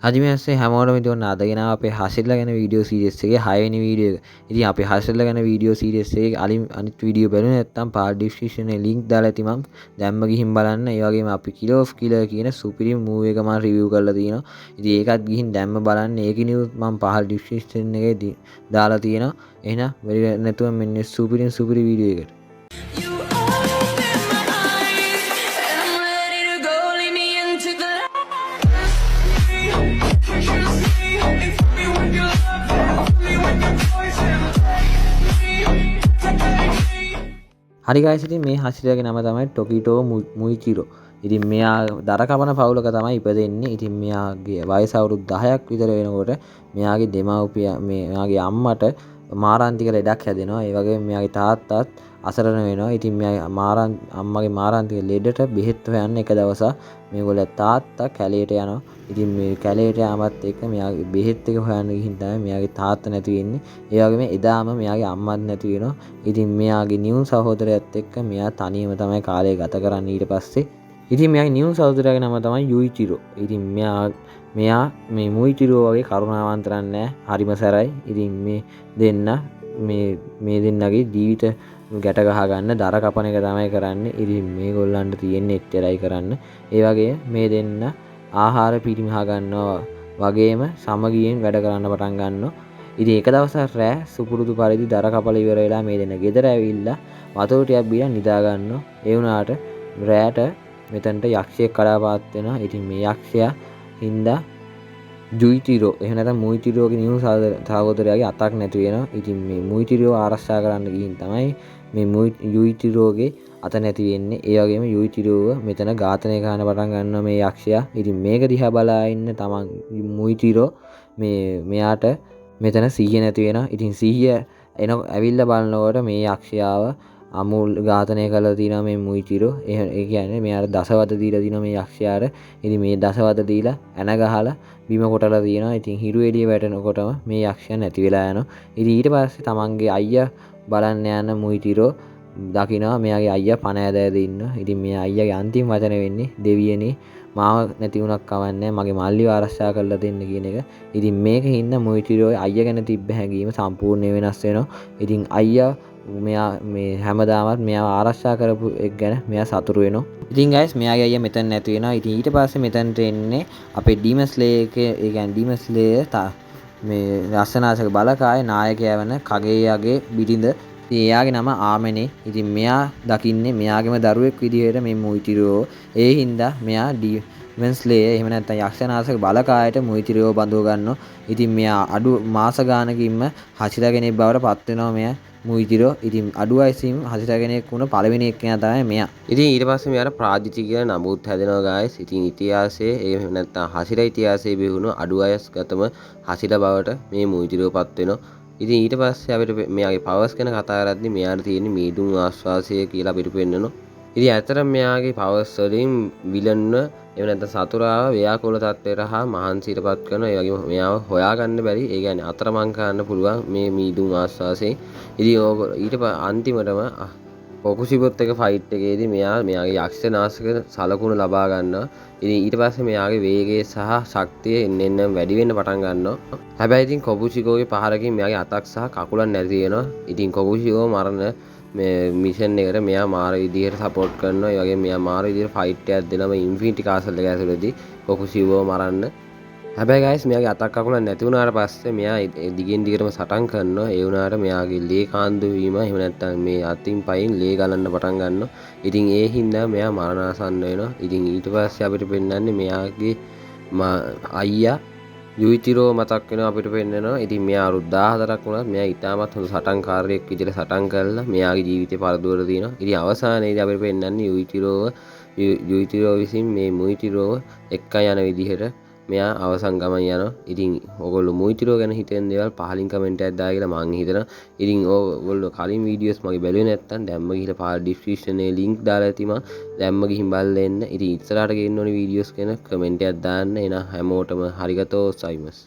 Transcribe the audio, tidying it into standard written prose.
හදිමස්සේ හැමෝටම ඉතින් අද ගෙනාව අපේ හසිරලා ගැන වීඩියෝ සීරීස් එකේ 6 වෙනි වීඩියෝ එක. ඉතින් අපේ හසිරලා ගැන වීඩියෝ සීරීස් එකේ අනිත් වීඩියෝ බලුවේ නැත්නම් පාර්ට් ඩිස්ක්‍රිප්ෂන් එකේ link දාලා ඇති මම දැම්ම ගිහින් බලන්න. ඒ වගේම අපි Killer of Killer කියන සුපිරි මූවි එක මම රිවිව් කරලා තියෙනවා. ඉතින් ඒකත් ගිහින් දැම්ම බලන්න. ඒකේ නියුස් මම පහළ ඩිස්ක්‍රිප්ෂන් එකේ දාලා තියෙනවා. එහෙනම් වෙලෙ නැතුව මෙන්න සුපිරි වීඩියෝ එකට. හරි guys ඉතින් මේ හසිරයාගේ නම තමයි ටොකිටෝ මුයිචිරෝ. ඉතින් මෙයා දර කපන පවුලක තමයි ඉපදෙන්නේ. ඉතින් මෙයාගේ වයස අවුරුදු 10ක් විතර වෙනකොට මෙයාගේ දෙමව්පියා මෙයාගේ අම්මට මාරාන්තික ලෙඩක් හැදෙනවා. ඒ වගේම මෙයාගේ තාත්තත් අසරණ වෙනවා. ඉතින් මෙයා අම්මගේ මාරාන්තික ලෙඩට බෙහෙත් හොයන්න එක දවසක් මේගොල්ලෝ තාත්තා කැලේට යනවා. ඉතින් මේ කැලේට යාමත් එක්ක මෙයාගේ බෙහෙත් එක හොයන්න ගිහින් තමයි මෙයාගේ තාත්තා නැති වෙන්නේ. ඒ වගේම එදාම මෙයාගේ අම්මත් නැති වෙනවා. ඉතින් මෙයාගේ නියුන් සහෝදරයත් එක්ක මෙයා තනියම තමයි කාලය ගත කරන්නේ ඊට පස්සේ. ඉතින් මෙයාගේ නියුන් සහෝදරයාගේ නම තමයි යුයිචිරෝ. ඉතින් මෙයා මේ මුයිචිරෝ වගේ කරුණාවන්ත නැහැ. හරිම සැරයි. ඉතින් මේ දෙන්නගේ ජීවිත ගැට ගහ ගන්න දර කපන එක තමයි කරන්නේ. ඉතින් මේගොල්ලන්ට තියෙන්නේ එච්චරයි කරන්න. ඒ වගේ මේ දෙන්න ආහාර පිරිමහ ගන්නවා වගේම සමගියෙන් වැඩ කරන්න පටන් ගන්නවා. ඉතින් එක දවසක් රෑ සුපුරුදු පරිදි දර කපල ඉවර වෙලා මේ දෙන්න ගෙදර ඇවිල්ලා වතුර ටිකක් බීලා නිදා ගන්නවා. ඒ වුණාට රෑට මෙතනට යක්ෂයෙක් කඩාපාත් වෙනවා. ඉතින් මේ යක්ෂයා හින්දා ජුයිචිරෝ එහෙම නැත්නම් මුයිචිරෝගේ නියුන් සහෝදරයාගේ අතක් නැති වෙනවා. ඉතින් මේ මුයිචිරෝ ආරක්ෂා කරන්න ගිහින් තමයි මේ යුයිචිරෝගේ අත නැති වෙන්නේ. ඒ වගේම යුයිචිරෝව මෙතන ඝාතනය කරන්න පටන් ගන්නවා මේ යක්ෂයා. ඉතින් මේක දිහා බලා ඉන්න තමන් මුයිචිරෝ මෙයාට මෙතන සිහිය නැති වෙනවා. ඉතින් සිහිය ඇවිල්ලා බලනකොට මේ යක්ෂයාව අමුල් ඝාතනය කරලා තියෙනවා මේ මුයිචිරෝ. ඒ කියන්නේ මෙයාට දසවත දීලා තියෙනවා මේ යක්ෂයාට. ඉතින් මේ දසවත දීලා ඇන ගහලා බිම කොටලා තියෙනවා. ඉතින් හිරු එළිය වැටෙනකොටම මේ යක්ෂයා නැති වෙලා යනවා. ඉතින් ඊට පස්සේ තමන්ගේ අයියා බලන්න යන මුයිචිරෝ දකිනවා මෙයාගේ අයියා පණ ඇදලා ඉන්නවා. ඉතින් මෙයා අයියාගේ අන්තිම වචන වෙන්නේ දෙවියනේ මාව නැති වුණක් කවන්නේ මගේ මල්ලිව ආරක්ෂා කරලා දෙන්න කියන එක. ඉතින් මේකින් මුයිචිරෝ අයියා ගැන තිබ්බ හැඟීම සම්පූර්ණයෙන් වෙනස් වෙනවා. ඉතින් අයියා මෙයා මේ හැමදාමත් මෙයාව ආරක්ෂා කරපු එක ගැන මෙයා සතුටු වෙනවා. ඉතින් guys මෙයාගේ අයියා මෙතන නැති වෙනවා. ඉතින් ඊට පස්සේ මෙතනට එන්නේ අපේ ඩීමන් ස්ලේයර් එකේ ඒ කියන්නේ ඩීමන් ස්ලේයර් මේ රසනාශක බලකායේ නායකයා වෙන කගේයාගේ බිරිඳ. ඉතින් එයාගේ නම ආමනේ. ඉතින් මෙයා දකින්නේ මෙයාගේම දරුවෙක් විදිහට මේ මුයිචිරෝ. ඒ හින්දා මෙයා ඩීමන් ස්ලේයර් එහෙම නැත්නම් යක්ෂනාශක බලකායට මුයිචිරෝ බඳව ගන්නවා. ඉතින් මෙයා අඩු මාස ගානකින්ම හසිරා කෙනෙක් බවට පත් වෙනවා මෙයා මුයිචිරෝ. ඉතින් අඩු වයසින් හසිරා කෙනෙක් වුණ පළවෙනි එක්කෙනා තමයි මෙයා. ඉතින් ඊට පස්සේ මෙයාට ප්‍රාජිති කියලා නමුත් හැදෙනවා guys. ඉතින් ඉතිහාසයේ එහෙම නැත්නම් හසිරා ඉතිහාසයේ බිහුණු අඩු වයස්ගතම හසිරා බවට මේ මුයිචිරෝ පත් වෙනවා. ඉතින් ඊට පස්සේ අපිට මෙයාගේ පවර්ස් ගැන කතා කරද්දී මෙයාට තියෙන මීදුම් ආශ්වාසය කියලා අපිට පෙන්නනවා. ඉතින් ඇත්තටම මෙයාගේ පවර්ස් වලින් විලන්ව එහෙම නැත්නම් සතුරාව ව්‍යාකූල තත්ත්වයට හා මහන්සියටපත් කරනවා. ඒ වගේම මෙයාව හොයාගන්න බැරි. ඒ කියන්නේ අතරමං කරන්න පුළුවන් මේ මීදුම් ආශ්වාසයෙන්. ඉතින් ඊට අන්තිමටම කොකුසිබොත් එක ෆයිට් එකේදී මෙයාගේ යක්ෂනාශක සලකුණු ලබා ගන්නවා. ඉතින් ඊට පස්සේ මෙයාගේ වේගය සහ ශක්තිය එන්න වැඩි වෙන්න පටන් ගන්නවා. හැබැයි ඉතින් කොබුසිකෝගේ පහරකින් මෙයාගේ අතක් සහ කකුලක් නැති වෙනවා. ඉතින් කොබුසිකෝ මරණ මේ මිෂන් එකට මෙයා මාර විදිහට සපෝට් කරනවා. ඒ වගේම මෙයා මාර විදිහට ෆයිට් එකක් දෙනවා මේ ඉන්ෆිනිටි කාසල් එක ඇතුළතදී කොකුසිකෝව මරන්න. හැබැයි guys මෙයාගේ අතක් කකුලක් නැති වුණාට පස්සේ මෙයා දිගින් දිගටම සටන් කරනවා. ඒ වුණාට මෙයාගේ ලේ කාන්දු වීම එහෙම නැත්නම් මේ අතින් පයින් ලේ ගලන්න පටන් ගන්නවා. ඉතින් ඒ හින්දා මෙයා මරණාසන්න වෙනවා. ඉතින් ඊට පස්සේ අපිට පෙන්වන්නේ මෙයාගේ අයියා යුයිචිරෝ මතක් වෙනවා අපිට පෙන්නනවා. ඉතින් මෙයා අවුරුදු 14ක් වුණත් මෙයා ඉතාමත් හොඳ සටන්කාරයෙක් විදිහට සටන් කරලා මෙයාගේ ජීවිතේ පරදුවර දිනවා. ඉතින් අවසානයේදී අපිට පෙන්වන්නේ යුයිචිරෝ විසින් මේ මුයිචිරෝව එක්ක යන විදිහට මෙයා අවසන් ගමන් යනවා. ඉතින් ඔයගොල්ලෝ මුයිචිරෝ ගැන හිතෙන දේවල් පහලින් කමෙන්ට් එකක් දාලා කියලා මම හිතනවා. ඉතින් ඔයගොල්ලෝ කලින් වීඩියෝස් මගේ බැලුවේ නැත්නම් දැම්ම ගිහලා පාර ඩිස්ක්‍රිප්ෂන් එකේ link දාලා ඇති මම දැම්ම ගිහින් බලලා එන්න. ඉතින් ඉස්සරහට ගේන්න ඕනේ වීඩියෝස් ගැන කමෙන්ට් එකක් දාන්න. එහෙනම් හැමෝටම හරිගතෝ සයිමස්.